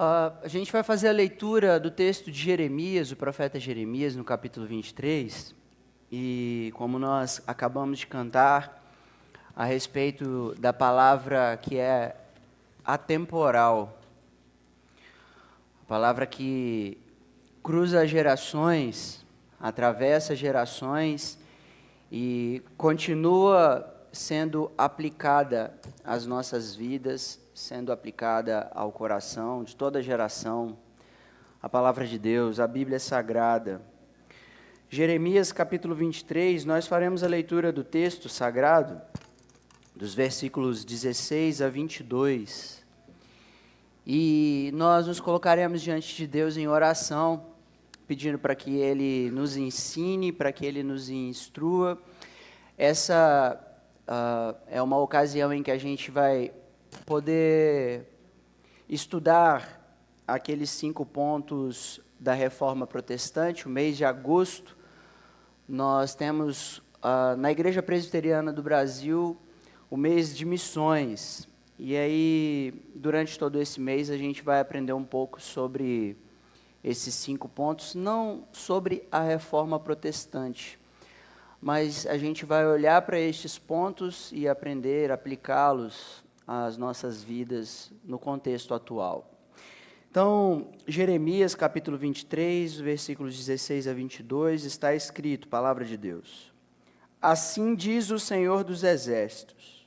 A gente vai fazer a leitura do texto de Jeremias, o profeta Jeremias, no capítulo 23. E como nós acabamos de cantar a respeito da palavra que é atemporal, a palavra que cruza gerações, atravessa gerações e continua sendo aplicada às nossas vidas, sendo aplicada ao coração de toda geração, a palavra de Deus, a Bíblia Sagrada. Jeremias capítulo 23, nós faremos a leitura do texto sagrado, dos versículos 16 a 22. E nós nos colocaremos diante de Deus em oração, pedindo para que Ele nos ensine, para que Ele nos instrua. Essa é uma ocasião em que a gente vai poder estudar aqueles 5 pontos da Reforma Protestante. O mês de agosto, nós temos na Igreja Presbiteriana do Brasil o mês de missões. E aí, durante todo esse mês, a gente vai aprender um pouco sobre esses 5 pontos, não sobre a Reforma Protestante, mas a gente vai olhar para estes pontos e aprender a aplicá-los às nossas vidas no contexto atual. Então, Jeremias capítulo 23, versículos 16 a 22, está escrito, palavra de Deus. Assim diz o Senhor dos Exércitos: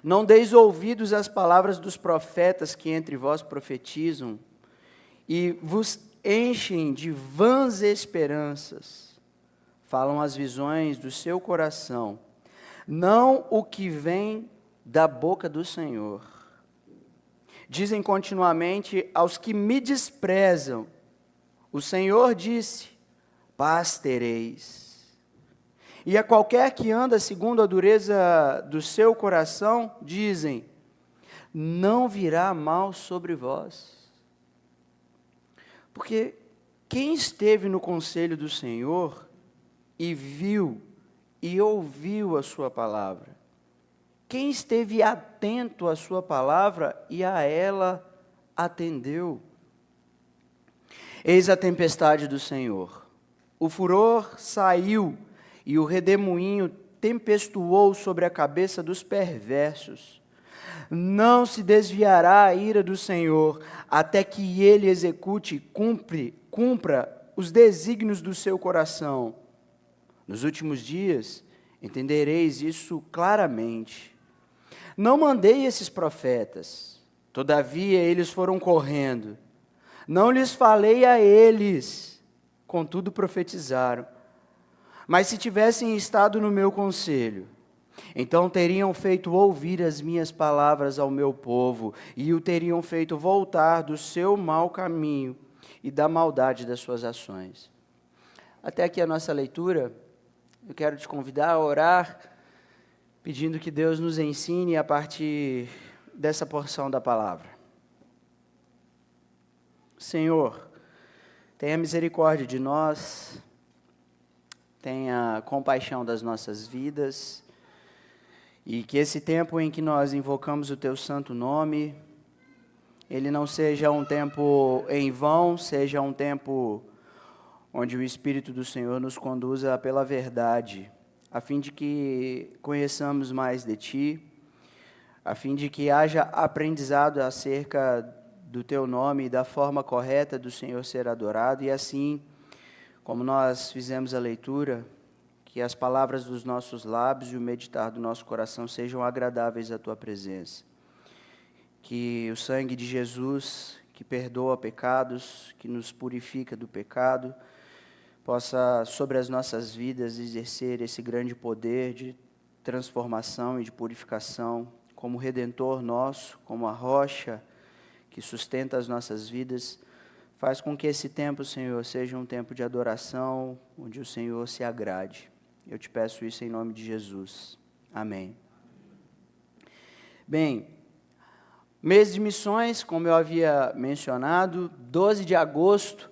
não deis ouvidos às palavras dos profetas que entre vós profetizam e vos enchem de vãs esperanças. Falam as visões do seu coração, não o que vem da boca do Senhor. Dizem continuamente aos que me desprezam: o Senhor disse, paz tereis. E a qualquer que anda segundo a dureza do seu coração, dizem, não virá mal sobre vós. Porque quem esteve no conselho do Senhor e viu e ouviu a sua palavra? Quem esteve atento à sua palavra e a ela atendeu? Eis a tempestade do Senhor. O furor saiu e o redemoinho tempestuou sobre a cabeça dos perversos. Não se desviará a ira do Senhor, até que ele execute e cumpra os desígnios do seu coração. Nos últimos dias, entendereis isso claramente. Não mandei esses profetas, todavia eles foram correndo. Não lhes falei a eles, contudo profetizaram. Mas se tivessem estado no meu conselho, então teriam feito ouvir as minhas palavras ao meu povo, e o teriam feito voltar do seu mau caminho e da maldade das suas ações. Até aqui a nossa leitura. Eu quero te convidar a orar, pedindo que Deus nos ensine a partir dessa porção da palavra. Senhor, tenha misericórdia de nós, tenha compaixão das nossas vidas, e que esse tempo em que nós invocamos o Teu santo nome, ele não seja um tempo em vão, seja um tempo onde o Espírito do Senhor nos conduza pela verdade, a fim de que conheçamos mais de Ti, a fim de que haja aprendizado acerca do Teu nome e da forma correta do Senhor ser adorado, e assim, como nós fizemos a leitura, que as palavras dos nossos lábios e o meditar do nosso coração sejam agradáveis à Tua presença. Que o sangue de Jesus, que perdoa pecados, que nos purifica do pecado, possa, sobre as nossas vidas, exercer esse grande poder de transformação e de purificação, como Redentor nosso, como a rocha que sustenta as nossas vidas. Faz com que esse tempo, Senhor, seja um tempo de adoração, onde o Senhor se agrade. Eu te peço isso em nome de Jesus. Amém. Bem, mês de missões, como eu havia mencionado, 12 de agosto,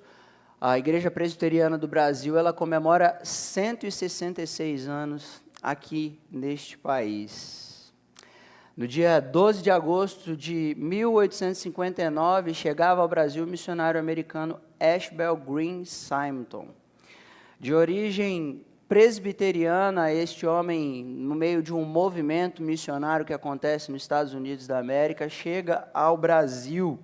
a Igreja Presbiteriana do Brasil, ela comemora 166 anos aqui neste país. No dia 12 de agosto de 1859, chegava ao Brasil o missionário americano Ashbel Green Simonton. De origem presbiteriana, este homem, no meio de um movimento missionário que acontece nos Estados Unidos da América, chega ao Brasil.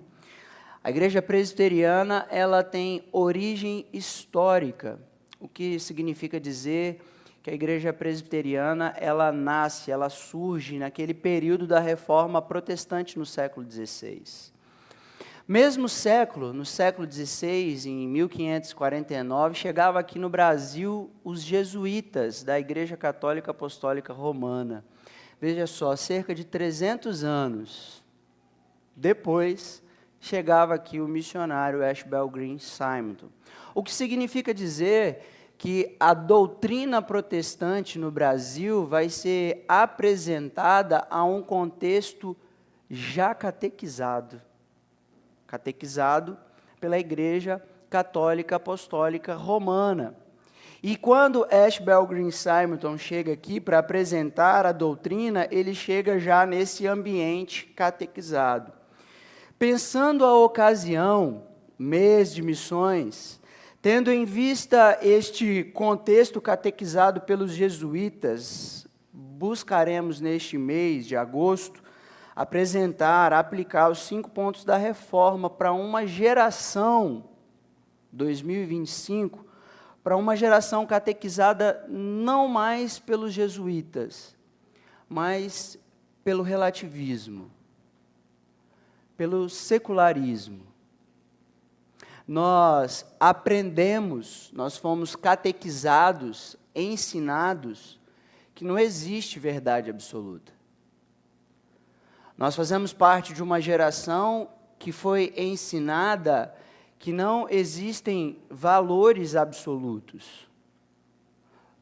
A igreja presbiteriana, ela tem origem histórica, o que significa dizer que a igreja presbiteriana, ela nasce, ela surge naquele período da Reforma Protestante no século XVI. Mesmo século, no século XVI, em 1549, chegava aqui no Brasil os jesuítas da Igreja Católica Apostólica Romana. Veja só, cerca de 300 anos depois, chegava aqui o missionário Ashbel Green Simonton. O que significa dizer que a doutrina protestante no Brasil vai ser apresentada a um contexto já catequizado pela Igreja Católica Apostólica Romana. E quando Ashbel Green Simonton chega aqui para apresentar a doutrina, ele chega já nesse ambiente catequizado. Pensando a ocasião, mês de missões, tendo em vista este contexto catequizado pelos jesuítas, buscaremos neste mês de agosto aplicar os 5 pontos da reforma para uma geração, 2025, para uma geração catequizada não mais pelos jesuítas, mas pelo relativismo, pelo secularismo. Nós aprendemos, nós fomos catequizados, ensinados, que não existe verdade absoluta. Nós fazemos parte de uma geração que foi ensinada que não existem valores absolutos.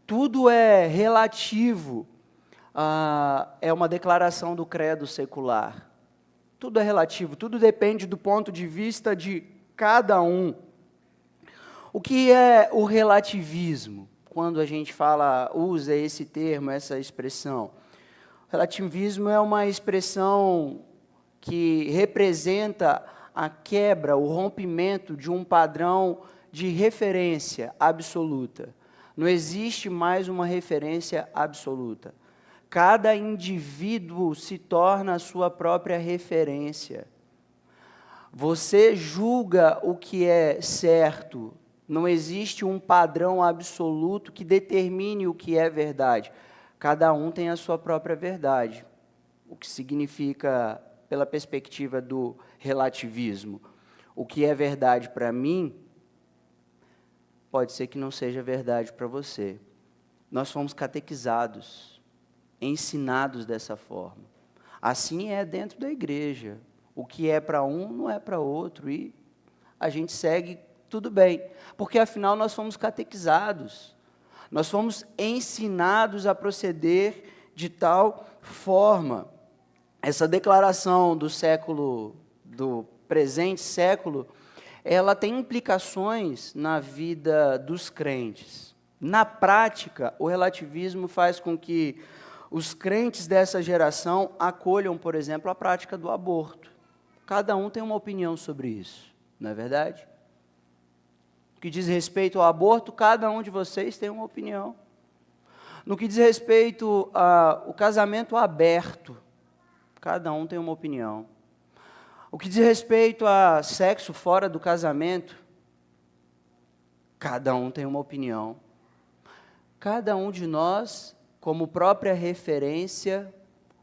Tudo é relativo, é uma declaração do credo secular. Tudo é relativo, tudo depende do ponto de vista de cada um. O que é o relativismo? Quando a gente usa esse termo, essa expressão. O relativismo é uma expressão que representa a quebra, o rompimento de um padrão de referência absoluta. Não existe mais uma referência absoluta. Cada indivíduo se torna a sua própria referência. Você julga o que é certo. Não existe um padrão absoluto que determine o que é verdade. Cada um tem a sua própria verdade. O que significa, pela perspectiva do relativismo, o que é verdade para mim, pode ser que não seja verdade para você. Nós fomos catequizados, ensinados dessa forma. Assim é dentro da igreja. O que é para um não é para outro, e a gente segue tudo bem, porque afinal nós fomos catequizados, nós fomos ensinados a proceder de tal forma. Essa declaração do presente século, ela tem implicações na vida dos crentes. Na prática, o relativismo faz com que os crentes dessa geração acolham, por exemplo, a prática do aborto. Cada um tem uma opinião sobre isso, não é verdade? No que diz respeito ao aborto, cada um de vocês tem uma opinião. No que diz respeito ao casamento aberto, cada um tem uma opinião. O que diz respeito a sexo fora do casamento, cada um tem uma opinião. Cada um de nós, como própria referência,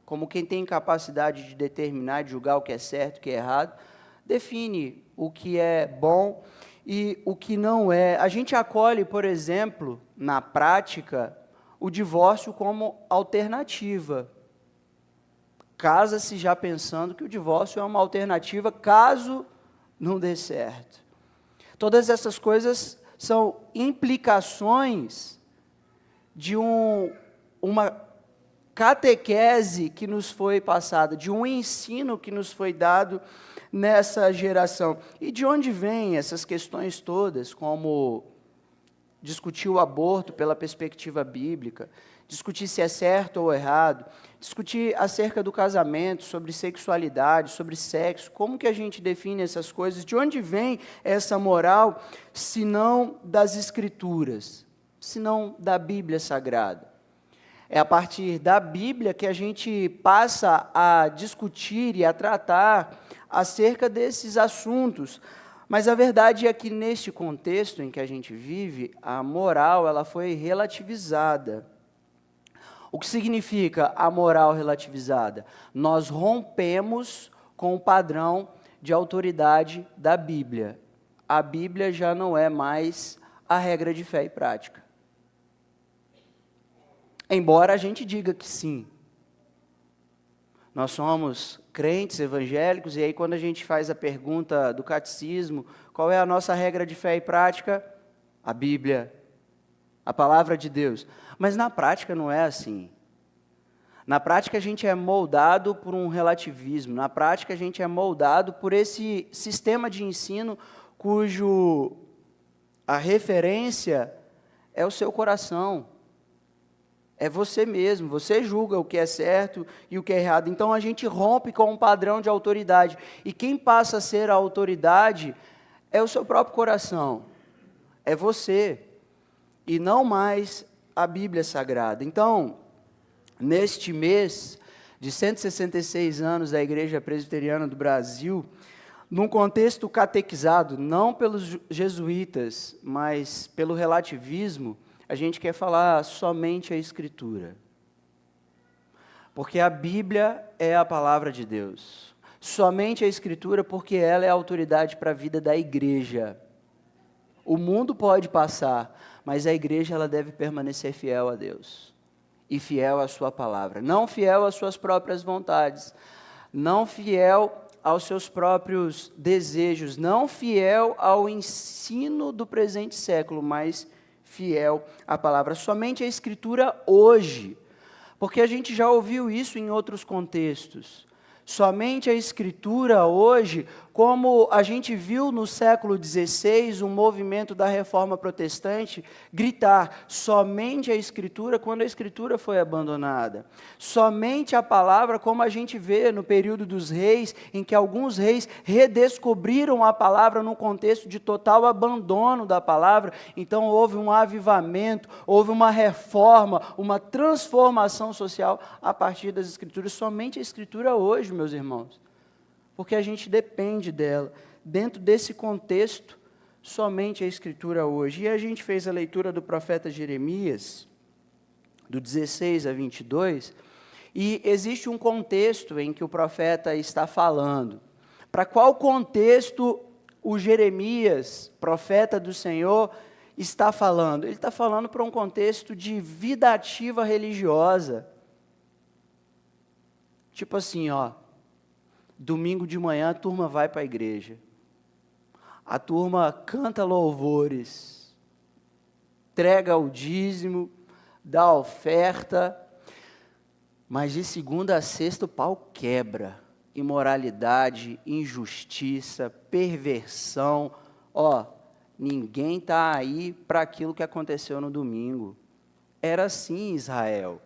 como quem tem capacidade de determinar, de julgar o que é certo, o que é errado, define o que é bom e o que não é. A gente acolhe, por exemplo, na prática, o divórcio como alternativa. Casa-se já pensando que o divórcio é uma alternativa caso não dê certo. Todas essas coisas são implicações de uma catequese que nos foi passada, de um ensino que nos foi dado nessa geração. E de onde vêm essas questões todas, como discutir o aborto pela perspectiva bíblica, discutir se é certo ou errado, discutir acerca do casamento, sobre sexualidade, sobre sexo, como que a gente define essas coisas, de onde vem essa moral, se não das Escrituras, se não da Bíblia Sagrada. É a partir da Bíblia que a gente passa a discutir e a tratar acerca desses assuntos. Mas a verdade é que neste contexto em que a gente vive, a moral ela foi relativizada. O que significa a moral relativizada? Nós rompemos com o padrão de autoridade da Bíblia. A Bíblia já não é mais a regra de fé e prática. Embora a gente diga que sim. Nós somos crentes evangélicos, e aí quando a gente faz a pergunta do catecismo, qual é a nossa regra de fé e prática? A Bíblia, a palavra de Deus. Mas na prática não é assim. Na prática a gente é moldado por um relativismo, na prática a gente é moldado por esse sistema de ensino cujo a referência é o seu coração. É você mesmo, você julga o que é certo e o que é errado. Então a gente rompe com um padrão de autoridade. E quem passa a ser a autoridade é o seu próprio coração. É você. E não mais a Bíblia Sagrada. Então, neste mês de 166 anos da Igreja Presbiteriana do Brasil, num contexto catequizado, não pelos jesuítas, mas pelo relativismo, a gente quer falar somente a Escritura. Porque a Bíblia é a palavra de Deus. Somente a Escritura, porque ela é a autoridade para a vida da igreja. O mundo pode passar, mas a igreja ela deve permanecer fiel a Deus. E fiel à sua palavra. Não fiel às suas próprias vontades. Não fiel aos seus próprios desejos. Não fiel ao ensino do presente século, mas fiel à palavra. Somente a Escritura hoje, porque a gente já ouviu isso em outros contextos. Somente a Escritura hoje, como a gente viu no século XVI, um movimento da Reforma Protestante, gritar, somente a Escritura, quando a Escritura foi abandonada. Somente a palavra, como a gente vê no período dos reis, em que alguns reis redescobriram a palavra num contexto de total abandono da palavra. Então houve um avivamento, houve uma reforma, uma transformação social a partir das Escrituras. Somente a Escritura hoje, meus irmãos, porque a gente depende dela. Dentro desse contexto, somente a Escritura hoje. E a gente fez a leitura do profeta Jeremias, do 16 a 22, e existe um contexto em que o profeta está falando. Para qual contexto o Jeremias, profeta do Senhor, está falando? Ele está falando para um contexto de vida ativa religiosa. Tipo assim, domingo de manhã a turma vai para a igreja. A turma canta louvores, entrega o dízimo, dá a oferta, mas de segunda a sexta o pau quebra. Imoralidade, injustiça, perversão. Ninguém está aí para aquilo que aconteceu no domingo. Era assim em Israel.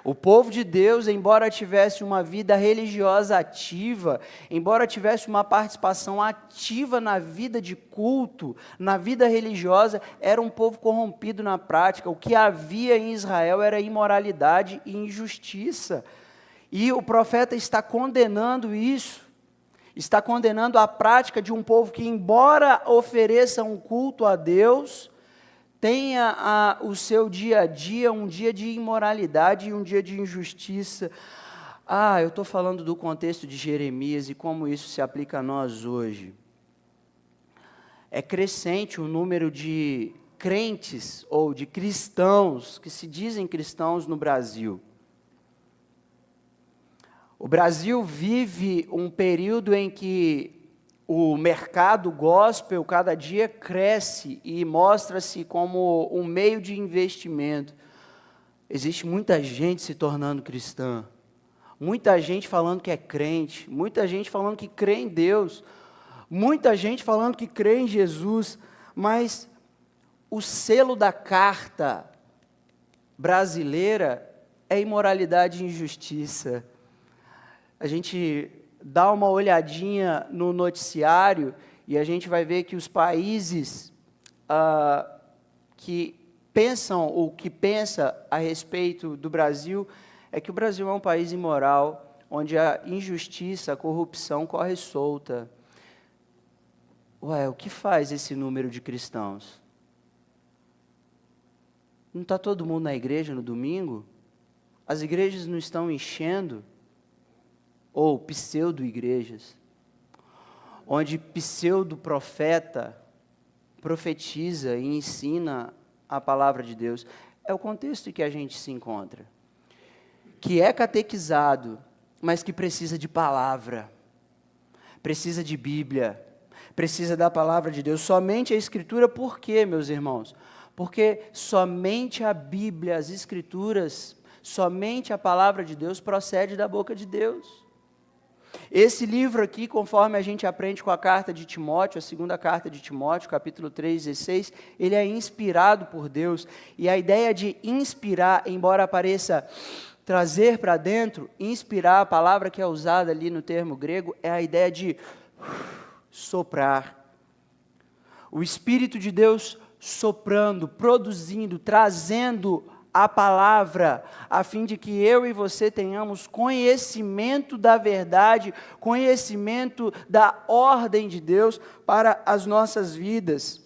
O povo de Deus, embora tivesse uma vida religiosa ativa, embora tivesse uma participação ativa na vida de culto, na vida religiosa, era um povo corrompido na prática. O que havia em Israel era imoralidade e injustiça. E o profeta está condenando isso, está condenando a prática de um povo que, embora ofereça um culto a Deus, tenha o seu dia a dia um dia de imoralidade e um dia de injustiça. Eu estou falando do contexto de Jeremias e como isso se aplica a nós hoje. É crescente o número de crentes ou de cristãos que se dizem cristãos no Brasil. O Brasil vive um período em que o mercado gospel cada dia cresce e mostra-se como um meio de investimento. Existe muita gente se tornando cristã, muita gente falando que é crente, muita gente falando que crê em Deus, muita gente falando que crê em Jesus, mas o selo da carta brasileira é imoralidade e injustiça. A gente dá uma olhadinha no noticiário e a gente vai ver que os países que pensam ou que pensa a respeito do Brasil é que o Brasil é um país imoral, onde a injustiça, a corrupção corre solta. Ué, o que faz esse número de cristãos? Não está todo mundo na igreja no domingo? As igrejas não estão enchendo? Ou pseudo-igrejas, onde pseudo-profeta profetiza e ensina a palavra de Deus. É o contexto em que a gente se encontra. Que é catequizado, mas que precisa de palavra, precisa de Bíblia, precisa da palavra de Deus. Somente a Escritura, por quê, meus irmãos? Porque somente a Bíblia, as Escrituras, somente a palavra de Deus procede da boca de Deus. Esse livro aqui, conforme a gente aprende com a carta de Timóteo, a segunda carta de Timóteo, capítulo 3, 16, ele é inspirado por Deus. E a ideia de inspirar, embora pareça trazer para dentro, inspirar, a palavra que é usada ali no termo grego, é a ideia de soprar. O Espírito de Deus soprando, produzindo, trazendo a palavra, a fim de que eu e você tenhamos conhecimento da verdade, conhecimento da ordem de Deus para as nossas vidas.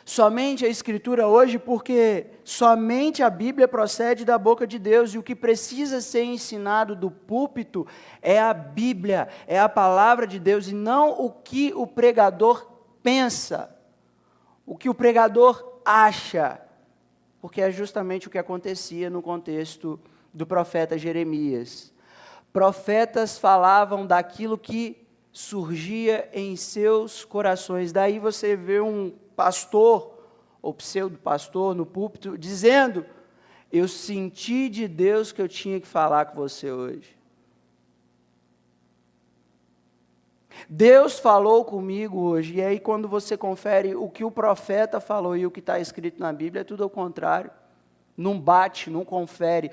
Somente a Escritura hoje, porque somente a Bíblia procede da boca de Deus, e o que precisa ser ensinado do púlpito é a Bíblia, é a palavra de Deus, e não o que o pregador pensa, o que o pregador acha, porque é justamente o que acontecia no contexto do profeta Jeremias. Profetas falavam daquilo que surgia em seus corações. Daí você vê um pastor, ou pseudo-pastor, no púlpito, dizendo: eu senti de Deus que eu tinha que falar com você hoje. Deus falou comigo hoje. E aí, quando você confere o que o profeta falou e o que está escrito na Bíblia, é tudo ao contrário. Não bate, não confere.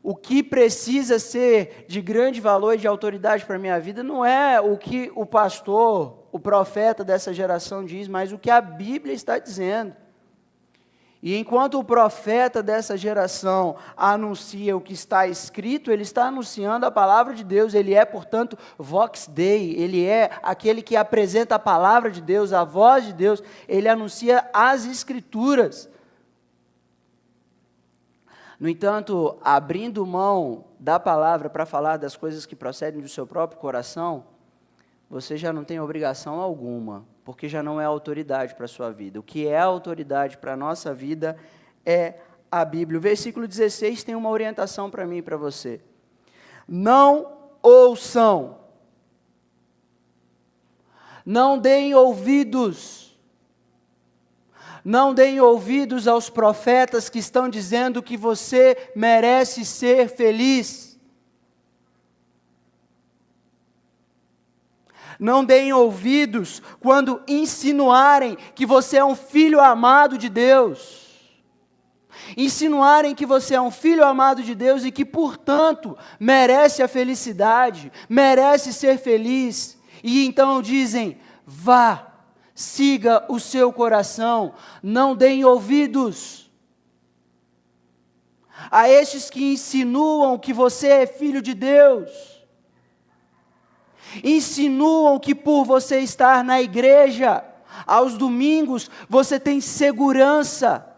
O que precisa ser de grande valor e de autoridade para a minha vida não é o que o pastor, o profeta dessa geração diz, mas o que a Bíblia está dizendo. E enquanto o profeta dessa geração anuncia o que está escrito, ele está anunciando a palavra de Deus. Ele é, portanto, Vox Dei, ele é aquele que apresenta a palavra de Deus, a voz de Deus, ele anuncia as Escrituras. No entanto, abrindo mão da palavra para falar das coisas que procedem do seu próprio coração, você já não tem obrigação alguma, porque já não é autoridade para a sua vida. O que é autoridade para a nossa vida é a Bíblia. O versículo 16 tem uma orientação para mim e para você. Não ouçam, não deem ouvidos, não deem ouvidos aos profetas que estão dizendo que você merece ser feliz. Não deem ouvidos quando insinuarem que você é um filho amado de Deus. Insinuarem que você é um filho amado de Deus e que, portanto, merece a felicidade, merece ser feliz. E então dizem: vá, siga o seu coração, não deem ouvidos a estes que insinuam que você é filho de Deus. Insinuam que por você estar na igreja, aos domingos, você tem segurança.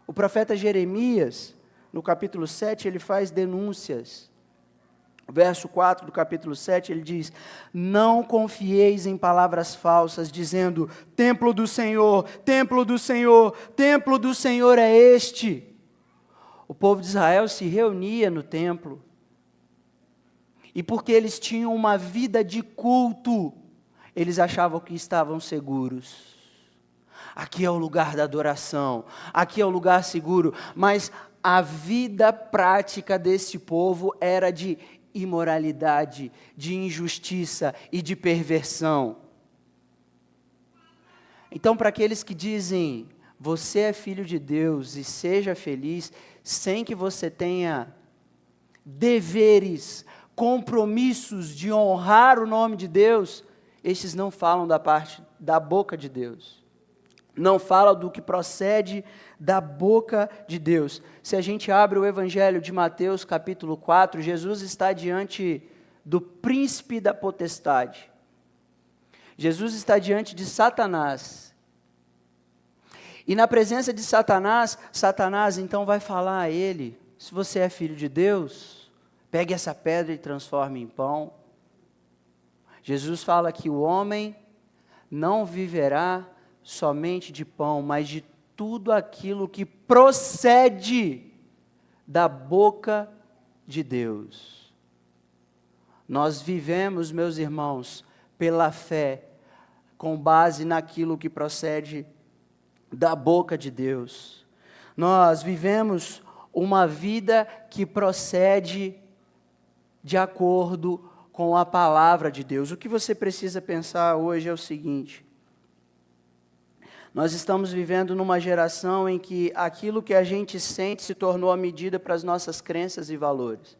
O profeta Jeremias, no capítulo 7, ele faz denúncias. Verso 4 do capítulo 7, ele diz: não confieis em palavras falsas, dizendo: templo do Senhor, templo do Senhor, templo do Senhor é este. O povo de Israel se reunia no templo. E porque eles tinham uma vida de culto, eles achavam que estavam seguros. Aqui é o lugar da adoração, aqui é o lugar seguro. Mas a vida prática desse povo era de imoralidade, de injustiça e de perversão. Então, para aqueles que dizem: você é filho de Deus e seja feliz, sem que você tenha deveres, compromissos de honrar o nome de Deus, estes não falam da parte da boca de Deus. Não fala do que procede da boca de Deus. Se a gente abre o Evangelho de Mateus, capítulo 4, Jesus está diante do príncipe da potestade. Jesus está diante de Satanás. E na presença de Satanás, Satanás então vai falar a ele: se você é filho de Deus, pegue essa pedra e transforme em pão. Jesus fala que o homem não viverá somente de pão, mas de tudo aquilo que procede da boca de Deus. Nós vivemos, meus irmãos, pela fé, com base naquilo que procede da boca de Deus. Nós vivemos uma vida que procede de acordo com a palavra de Deus. O que você precisa pensar hoje é o seguinte: nós estamos vivendo numa geração em que aquilo que a gente sente se tornou a medida para as nossas crenças e valores.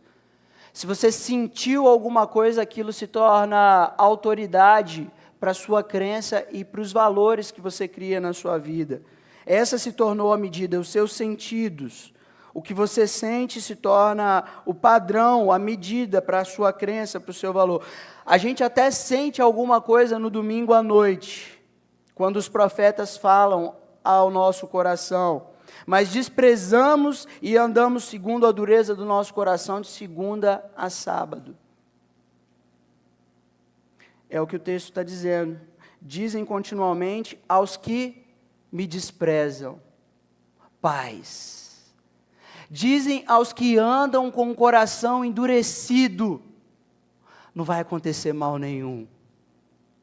Se você sentiu alguma coisa, aquilo se torna autoridade para a sua crença e para os valores que você cria na sua vida. Essa se tornou a medida, os seus sentidos. O que você sente se torna o padrão, a medida para a sua crença, para o seu valor. A gente até sente alguma coisa no domingo à noite, quando os profetas falam ao nosso coração, mas desprezamos e andamos segundo a dureza do nosso coração de segunda a sábado. É o que o texto está dizendo. Dizem continuamente aos que me desprezam, paz. Dizem aos que andam com o coração endurecido, não vai acontecer mal nenhum.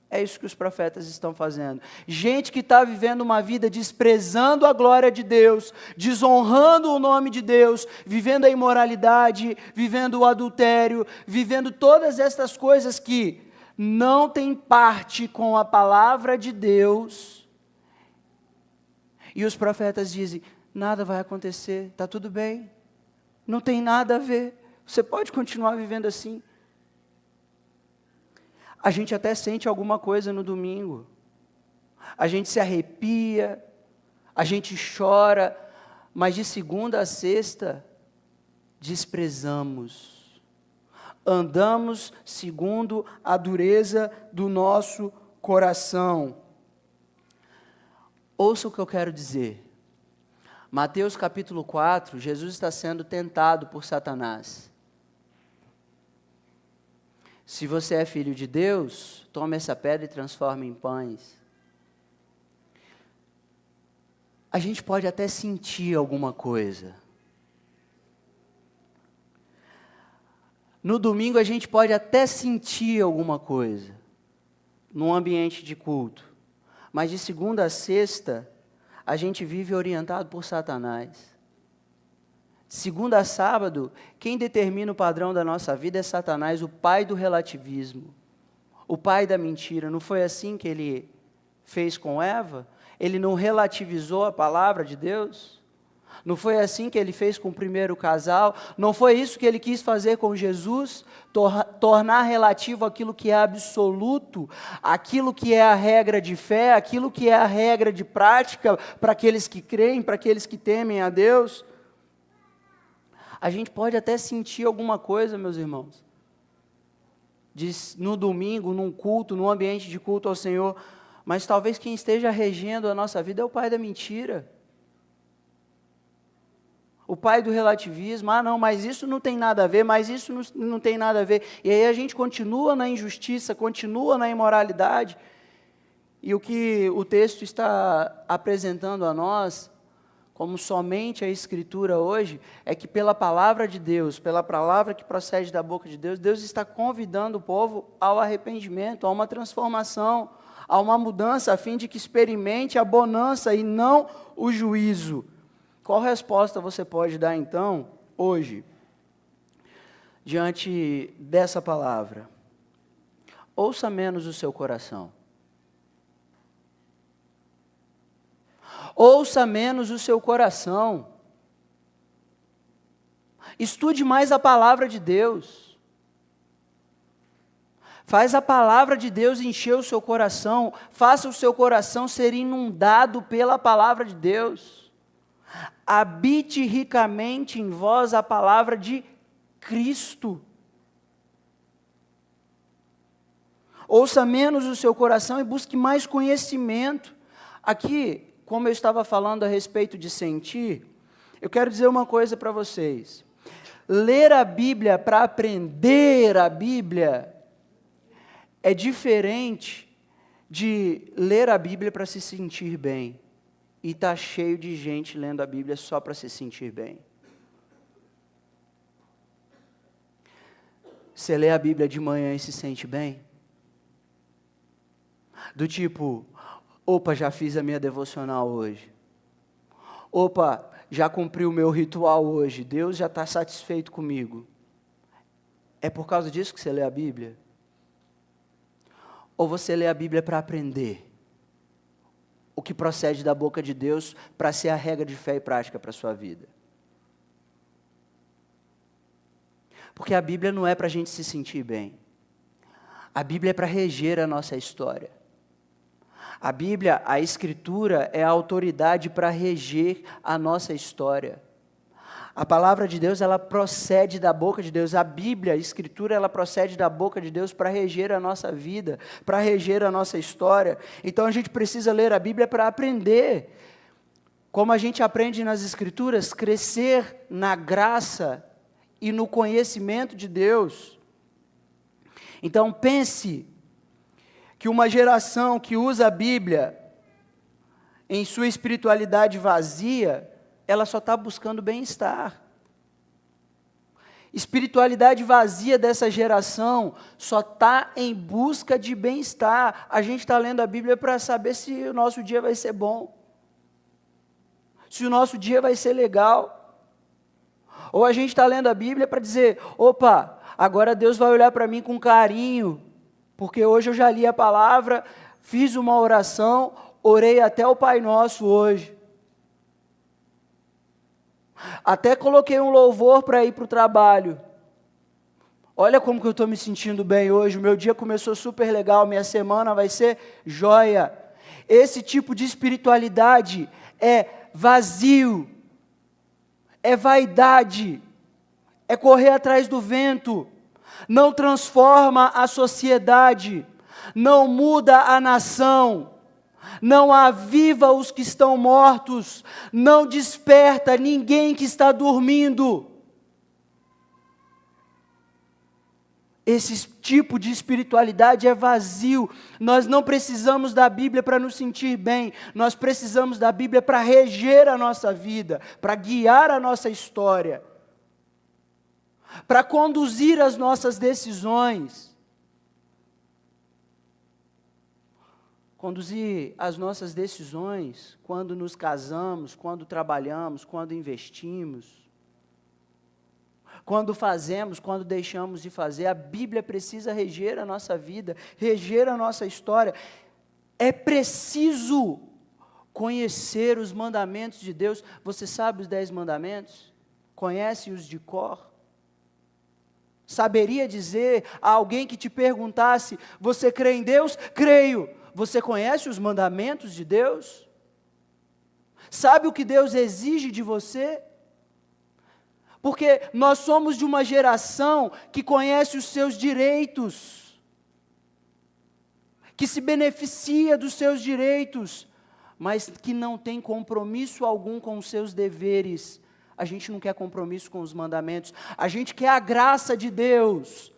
É isso que os profetas estão fazendo. Gente que está vivendo uma vida desprezando a glória de Deus, desonrando o nome de Deus, vivendo a imoralidade, vivendo o adultério, vivendo todas estas coisas que não têm parte com a palavra de Deus. E os profetas dizem: nada vai acontecer, está tudo bem, não tem nada a ver, você pode continuar vivendo assim. A gente até sente alguma coisa no domingo, a gente se arrepia, a gente chora, mas de segunda a sexta, desprezamos, andamos segundo a dureza do nosso coração. Ouça o que eu quero dizer. Mateus capítulo 4, Jesus está sendo tentado por Satanás. Se você é filho de Deus, tome essa pedra e transforme em pães. A gente pode até sentir alguma coisa. No domingo a gente pode até sentir alguma coisa, num ambiente de culto. Mas de segunda a sexta, a gente vive orientado por Satanás. Segunda a sábado, quem determina o padrão da nossa vida é Satanás, o pai do relativismo, o pai da mentira. Não foi assim que ele fez com Eva? Ele não relativizou a palavra de Deus? Não foi assim que ele fez com o primeiro casal? Não foi isso que ele quis fazer com Jesus? Tornar relativo aquilo que é absoluto, aquilo que é a regra de fé, aquilo que é a regra de prática para aqueles que creem, para aqueles que temem a Deus? A gente pode até sentir alguma coisa, meus irmãos, no domingo, num culto, num ambiente de culto ao Senhor, mas talvez quem esteja regendo a nossa vida é o pai da mentira, o pai do relativismo. Ah, não, mas isso não tem nada a ver, mas isso não tem nada a ver. E aí a gente continua na injustiça, continua na imoralidade. E o que o texto está apresentando a nós, como somente a Escritura hoje, é que pela palavra de Deus, pela palavra que procede da boca de Deus, Deus está convidando o povo ao arrependimento, a uma transformação, a uma mudança, a fim de que experimente a bonança e não o juízo. Qual resposta você pode dar então, hoje, diante dessa palavra? Ouça menos o seu coração. Ouça menos o seu coração. Estude mais a palavra de Deus. Faz a palavra de Deus encher o seu coração. Faça o seu coração ser inundado pela palavra de Deus. Habite ricamente em vós a palavra de Cristo. Ouça menos o seu coração e busque mais conhecimento. Aqui, como eu estava falando a respeito de sentir, eu quero dizer uma coisa para vocês. Ler a Bíblia para aprender a Bíblia é diferente de ler a Bíblia para se sentir bem. E está cheio de gente lendo a Bíblia só para se sentir bem. Você lê a Bíblia de manhã e se sente bem? Do tipo, opa, já fiz a minha devocional hoje. Opa, já cumpri o meu ritual hoje. Deus já está satisfeito comigo. É por causa disso que você lê a Bíblia? Ou você lê a Bíblia para aprender o que procede da boca de Deus para ser a regra de fé e prática para a sua vida? Porque a Bíblia não é para a gente se sentir bem. A Bíblia é para reger a nossa história. A Bíblia, a Escritura, é a autoridade para reger a nossa história. A palavra de Deus, ela procede da boca de Deus. A Bíblia, a Escritura, ela procede da boca de Deus para reger a nossa vida, para reger a nossa história. Então a gente precisa ler a Bíblia para aprender. Como a gente aprende nas Escrituras, crescer na graça e no conhecimento de Deus. Então pense que uma geração que usa a Bíblia em sua espiritualidade vazia, ela só está buscando bem-estar. Espiritualidade vazia dessa geração só está em busca de bem-estar. A gente está lendo a Bíblia para saber se o nosso dia vai ser bom, se o nosso dia vai ser legal. Ou a gente está lendo a Bíblia para dizer, opa, agora Deus vai olhar para mim com carinho, porque hoje eu já li a palavra, fiz uma oração, orei até o Pai Nosso hoje. Até coloquei um louvor para ir para o trabalho. Olha como que eu estou me sentindo bem hoje, o meu dia começou super legal, minha semana vai ser joia. Esse tipo de espiritualidade é vazio, é vaidade, é correr atrás do vento, não transforma a sociedade, não muda a nação, não aviva os que estão mortos, não desperta ninguém que está dormindo. Esse tipo de espiritualidade é vazio. Nós não precisamos da Bíblia para nos sentir bem, nós precisamos da Bíblia para reger a nossa vida, para guiar a nossa história, para conduzir as nossas decisões. Conduzir as nossas decisões quando nos casamos, quando trabalhamos, quando investimos, quando fazemos, quando deixamos de fazer. A Bíblia precisa reger a nossa vida, reger a nossa história. É preciso conhecer os mandamentos de Deus. Você sabe os 10 mandamentos? Conhece-os de cor? Saberia dizer a alguém que te perguntasse, você crê em Deus? Creio. Você conhece os mandamentos de Deus? Sabe o que Deus exige de você? Porque nós somos de uma geração que conhece os seus direitos, que se beneficia dos seus direitos, mas que não tem compromisso algum com os seus deveres. A gente não quer compromisso com os mandamentos, a gente quer a graça de Deus.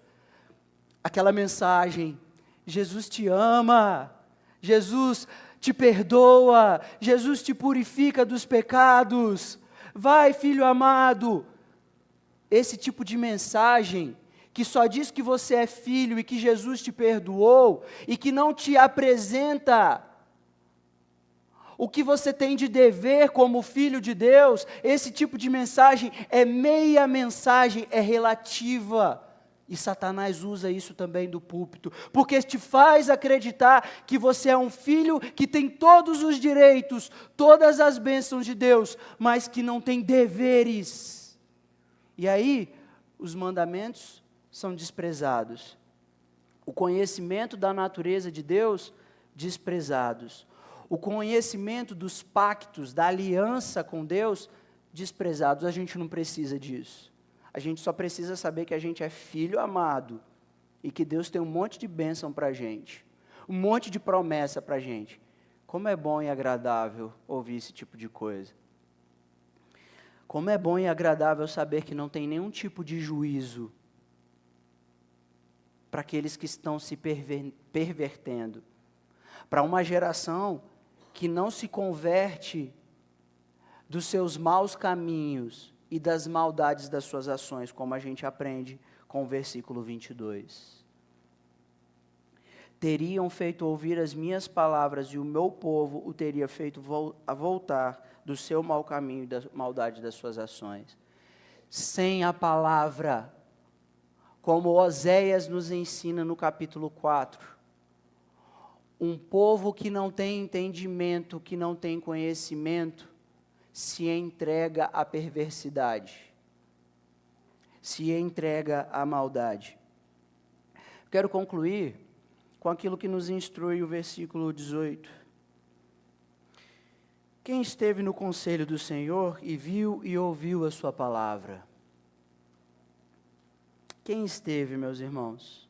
Aquela mensagem, Jesus te ama, Jesus te perdoa, Jesus te purifica dos pecados, vai, filho amado. Esse tipo de mensagem, que só diz que você é filho e que Jesus te perdoou, e que não te apresenta o que você tem de dever como filho de Deus, esse tipo de mensagem é meia mensagem, é relativa. E Satanás usa isso também do púlpito, porque te faz acreditar que você é um filho que tem todos os direitos, todas as bênçãos de Deus, mas que não tem deveres. E aí, os mandamentos são desprezados. O conhecimento da natureza de Deus, desprezados. O conhecimento dos pactos, da aliança com Deus, desprezados. A gente não precisa disso. A gente só precisa saber que a gente é filho amado e que Deus tem um monte de bênção para a gente, um monte de promessa para a gente. Como é bom e agradável ouvir esse tipo de coisa. Como é bom e agradável saber que não tem nenhum tipo de juízo para aqueles que estão se pervertendo. Para uma geração que não se converte dos seus maus caminhos e das maldades das suas ações, como a gente aprende com o versículo 22. Teriam feito ouvir as minhas palavras e o meu povo o teria feito voltar do seu mau caminho e da maldade das suas ações. Sem a palavra, como Oséias nos ensina no capítulo 4, um povo que não tem entendimento, que não tem conhecimento, se entrega à perversidade, se entrega à maldade. Quero concluir com aquilo que nos instrui o versículo 18. Quem esteve no conselho do Senhor e viu e ouviu a sua palavra? Quem esteve, meus irmãos?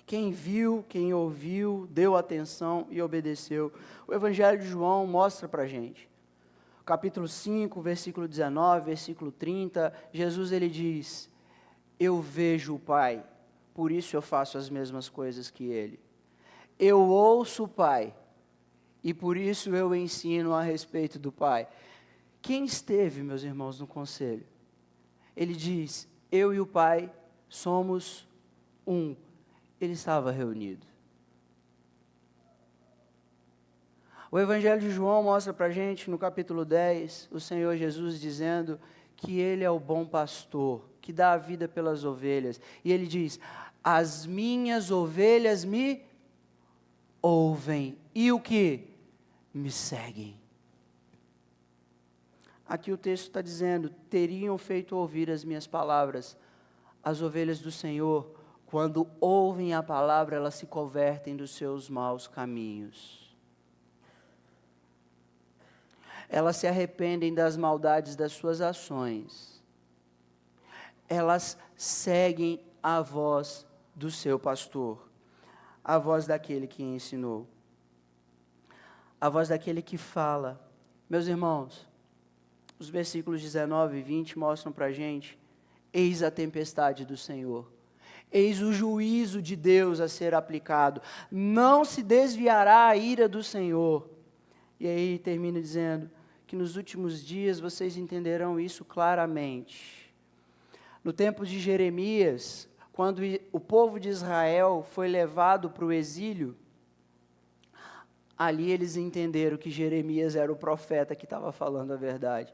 Quem viu, quem ouviu, deu atenção e obedeceu? O Evangelho de João mostra para a gente. Capítulo 5, versículo 19, versículo 30, Jesus ele diz: eu vejo o Pai, por isso eu faço as mesmas coisas que Ele. Eu ouço o Pai, e por isso eu ensino a respeito do Pai. Quem esteve, meus irmãos, no conselho? Ele diz: eu e o Pai somos um. Ele estava reunido. O Evangelho de João mostra para a gente, no capítulo 10, o Senhor Jesus dizendo que Ele é o bom pastor, que dá a vida pelas ovelhas. E Ele diz: as minhas ovelhas me ouvem, e o que? Me seguem. Aqui o texto está dizendo: teriam feito ouvir as minhas palavras. As ovelhas do Senhor, quando ouvem a palavra, elas se convertem dos seus maus caminhos. Elas se arrependem das maldades das suas ações. Elas seguem a voz do seu pastor, a voz daquele que ensinou, a voz daquele que fala. Meus irmãos, os versículos 19 e 20 mostram para a gente: eis a tempestade do Senhor, eis o juízo de Deus a ser aplicado, não se desviará a ira do Senhor. E aí termina dizendo que nos últimos dias vocês entenderão isso claramente. No tempo de Jeremias, quando o povo de Israel foi levado para o exílio, ali eles entenderam que Jeremias era o profeta que estava falando a verdade.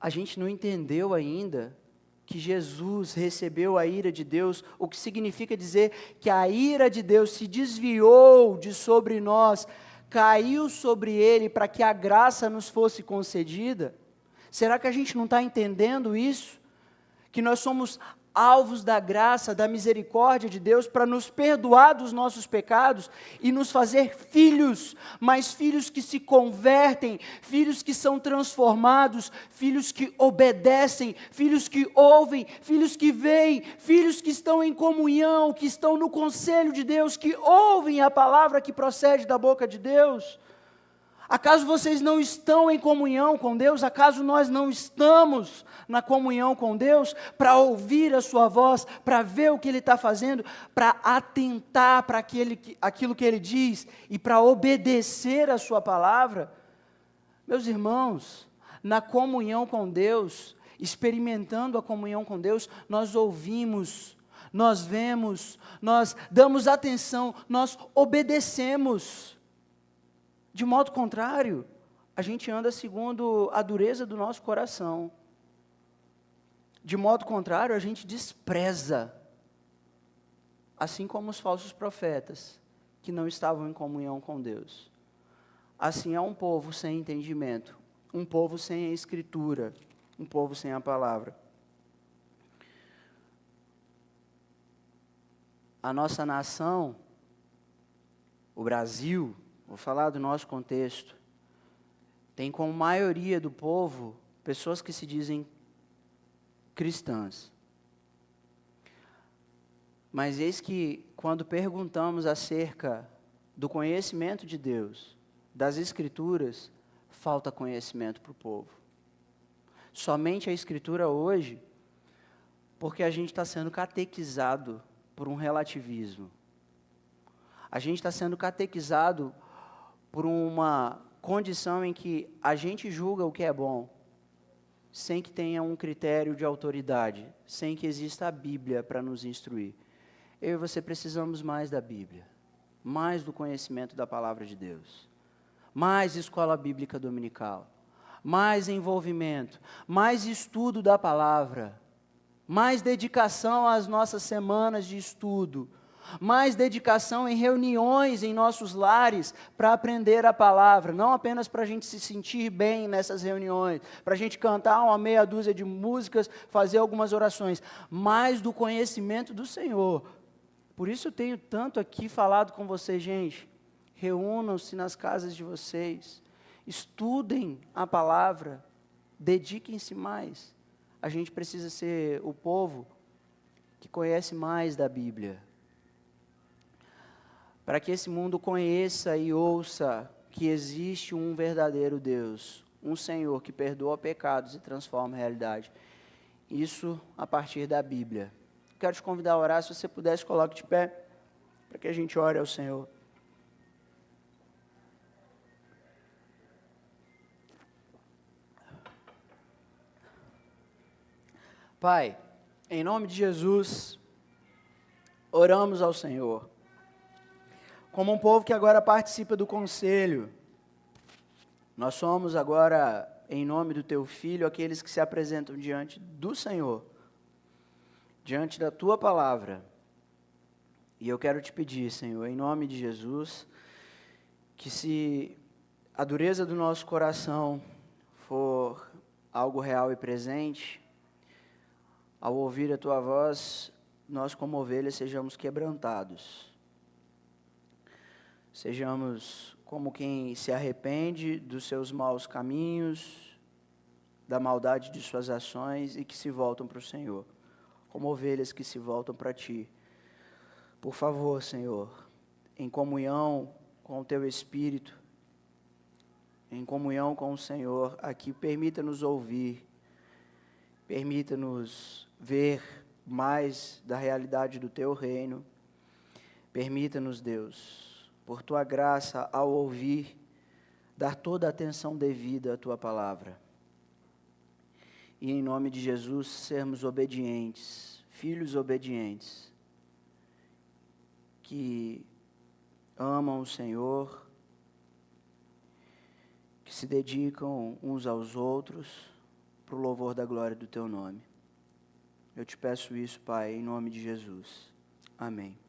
A gente não entendeu ainda que Jesus recebeu a ira de Deus, o que significa dizer que a ira de Deus se desviou de sobre nós, caiu sobre Ele para que a graça nos fosse concedida. Será que a gente não está entendendo isso? Que nós somos alvos da graça, da misericórdia de Deus para nos perdoar dos nossos pecados e nos fazer filhos, mas filhos que se convertem, filhos que são transformados, filhos que obedecem, filhos que ouvem, filhos que veem, filhos que estão em comunhão, que estão no conselho de Deus, que ouvem a palavra que procede da boca de Deus. Acaso vocês não estão em comunhão com Deus? Acaso nós não estamos na comunhão com Deus para ouvir a sua voz, para ver o que Ele está fazendo, para atentar para aquilo que Ele diz e para obedecer a sua palavra? Meus irmãos, na comunhão com Deus, experimentando a comunhão com Deus, nós ouvimos, nós vemos, nós damos atenção, nós obedecemos. De modo contrário, a gente anda segundo a dureza do nosso coração. De modo contrário, a gente despreza, assim como os falsos profetas, que não estavam em comunhão com Deus. Assim é um povo sem entendimento, um povo sem a Escritura, um povo sem a palavra. a nossa nação, o Brasil, vou falar do nosso contexto, tem como maioria do povo pessoas que se dizem cristãs. Mas eis que, quando perguntamos acerca do conhecimento de Deus, das Escrituras, falta conhecimento para o povo. Somente a Escritura hoje, porque a gente está sendo catequizado por um relativismo. A gente está sendo catequizado por uma condição em que a gente julga o que é bom, sem que tenha um critério de autoridade, sem que exista a Bíblia para nos instruir. Eu e você precisamos mais da Bíblia, mais do conhecimento da Palavra de Deus, mais escola bíblica dominical, mais envolvimento, mais estudo da Palavra, mais dedicação às nossas semanas de estudo, mais dedicação em reuniões em nossos lares para aprender a palavra, não apenas para a gente se sentir bem nessas reuniões, para a gente cantar uma meia dúzia de músicas, fazer algumas orações, mais do conhecimento do Senhor. Por isso eu tenho tanto aqui falado com vocês, gente, reúnam-se nas casas de vocês, estudem a palavra, dediquem-se mais. A gente precisa ser o povo que conhece mais da Bíblia, para que esse mundo conheça e ouça que existe um verdadeiro Deus, um Senhor que perdoa pecados e transforma a realidade. Isso a partir da Bíblia. Quero te convidar a orar, se você pudesse, coloque de pé, para que a gente ore ao Senhor. Pai, em nome de Jesus, oramos ao Senhor. Como um povo que agora participa do conselho, nós somos agora, em nome do Teu Filho, aqueles que se apresentam diante do Senhor, diante da Tua palavra. E eu quero te pedir, Senhor, em nome de Jesus, que se a dureza do nosso coração for algo real e presente, ao ouvir a Tua voz, nós como ovelhas sejamos quebrantados. Sejamos como quem se arrepende dos seus maus caminhos, da maldade de suas ações e que se voltam para o Senhor, como ovelhas que se voltam para Ti. Por favor, Senhor, em comunhão com o Teu Espírito, em comunhão com o Senhor, aqui permita-nos ouvir, permita-nos ver mais da realidade do Teu reino, permita-nos, Deus, por Tua graça, ao ouvir, dar toda a atenção devida à Tua palavra. E em nome de Jesus, sermos obedientes, filhos obedientes, que amam o Senhor, que se dedicam uns aos outros, para o louvor da glória do Teu nome. Eu te peço isso, Pai, em nome de Jesus. Amém.